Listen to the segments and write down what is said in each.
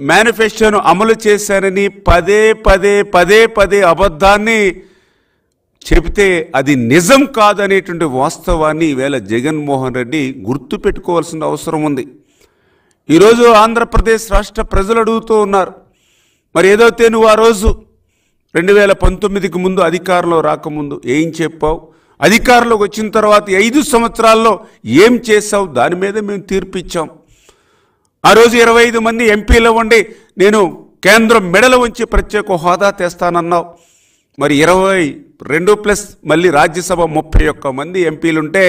మేనిఫెస్టోను అమలు చేశానని పదే పదే పదే పదే అబద్ధాన్ని చెబితే అది నిజం కాదనేటువంటి వాస్తవాన్ని ఈవేళ జగన్మోహన్ రెడ్డి గుర్తుపెట్టుకోవాల్సిన అవసరం ఉంది. ఈరోజు ఆంధ్రప్రదేశ్ రాష్ట్ర ప్రజలు అడుగుతూ ఉన్నారు, మరి ఏదైతే నువ్వు ఆ రోజు 2019కి ముందు అధికారంలో రాకముందు ఏం చెప్పావు, అధికారంలోకి వచ్చిన తర్వాత 5 సంవత్సరాల్లో ఏం చేశావు, దాని మీద మేము తీర్పిచ్చాం. ఆ రోజు 25 మంది ఎంపీలు ఉండి నేను కేంద్రం మెడలు ఉంచి ప్రత్యేక హోదా తెస్తానన్నావు. మరి 22+ మళ్ళీ రాజ్యసభ 31 మంది ఎంపీలుంటే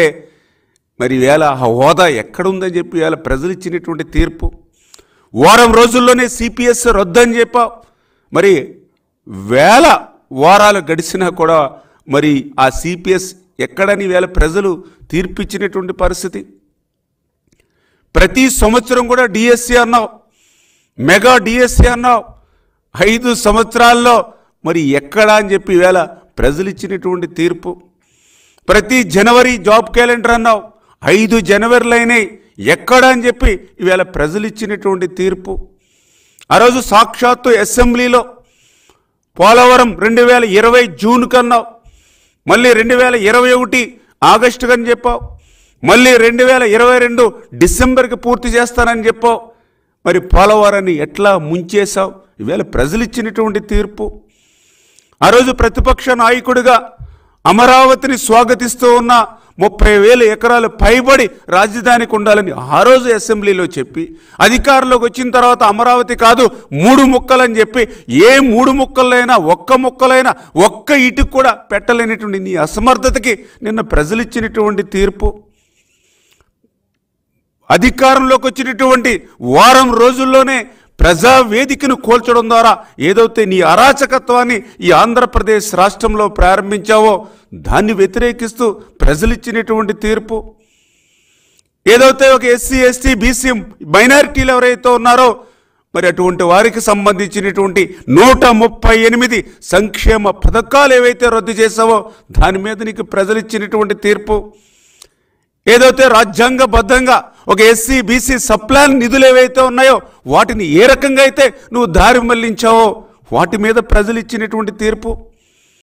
మరి వేళ ఆ హోదా ఎక్కడుందని చెప్పి వేళ ప్రజలు ఇచ్చినటువంటి తీర్పు. వారం రోజుల్లోనే సిపిఎస్ రద్దని చెప్పావు. మరి వేల వారాలు గడిచినా కూడా మరి ఆ సిపిఎస్ ఎక్కడని వేళ ప్రజలు తీర్పిచ్చినటువంటి పరిస్థితి. ప్రతి సంవత్సరం కూడా డిఎస్సి అన్నావు, మెగా డిఎస్సి అన్నావు. 5 సంవత్సరాల్లో మరి ఎక్కడా అని చెప్పి వేళ ప్రజలు ఇచ్చినటువంటి తీర్పు. ప్రతి జనవరి జాబ్ క్యాలెండర్ అన్నావు, 5 జనవరిలైనాయి, ఎక్కడా అని చెప్పి ఈవేళ ప్రజలు ఇచ్చినటువంటి తీర్పు. ఆ రోజు సాక్షాత్తు అసెంబ్లీలో పోలవరం 2020 జూన్ కన్నావు, మళ్ళీ 2021 ఆగస్టు కని చెప్పావు, మళ్ళీ 2022 డిసెంబర్కి పూర్తి చేస్తానని చెప్పావు. మరి పోలవరాన్ని ఎట్లా ముంచేశావు, ఈవేళ ప్రజలు ఇచ్చినటువంటి తీర్పు. ఆ రోజు ప్రతిపక్ష నాయకుడిగా అమరావతిని స్వాగతిస్తూ ఉన్న 30,000 ఎకరాలు పైబడి రాజధానికి ఉండాలని ఆ రోజు అసెంబ్లీలో చెప్పి అధికారంలోకి వచ్చిన తర్వాత అమరావతి కాదు 3 ముక్కలని చెప్పి ఏ 3 ముక్కలైనా ఒక్క ఇటుకు కూడా పెట్టలేనటువంటి నీ అసమర్థతకి నిన్న ప్రజలు ఇచ్చినటువంటి తీర్పు. అధికారంలోకి వచ్చినటువంటి వారం రోజుల్లోనే ప్రజావేదికను కోల్చడం ద్వారా ఏదైతే నీ అరాచకత్వాన్ని ఈ ఆంధ్రప్రదేశ్ రాష్ట్రంలో ప్రారంభించావో దాన్ని వ్యతిరేకిస్తూ ప్రజలు ఇచ్చినటువంటి తీర్పు. ఏదైతే ఒక ఎస్సీ ఎస్టీ బీసీ మైనారిటీలు ఎవరైతే ఉన్నారో మరి అటువంటి వారికి సంబంధించినటువంటి 138 సంక్షేమ పథకాలు ఏవైతే రద్దు చేసావో దాని మీద నీకు ప్రజలు ఇచ్చినటువంటి తీర్పు. ఏదైతే రాజ్యాంగబద్ధంగా ఒక ఎస్సీ బీసీ సప్లాన్ నిధులు ఏవైతే ఉన్నాయో వాటిని ఏ రకంగా అయితే నువ్వు దారి మళ్లించావో వాటి మీద ప్రజలు ఇచ్చినటువంటి తీర్పు.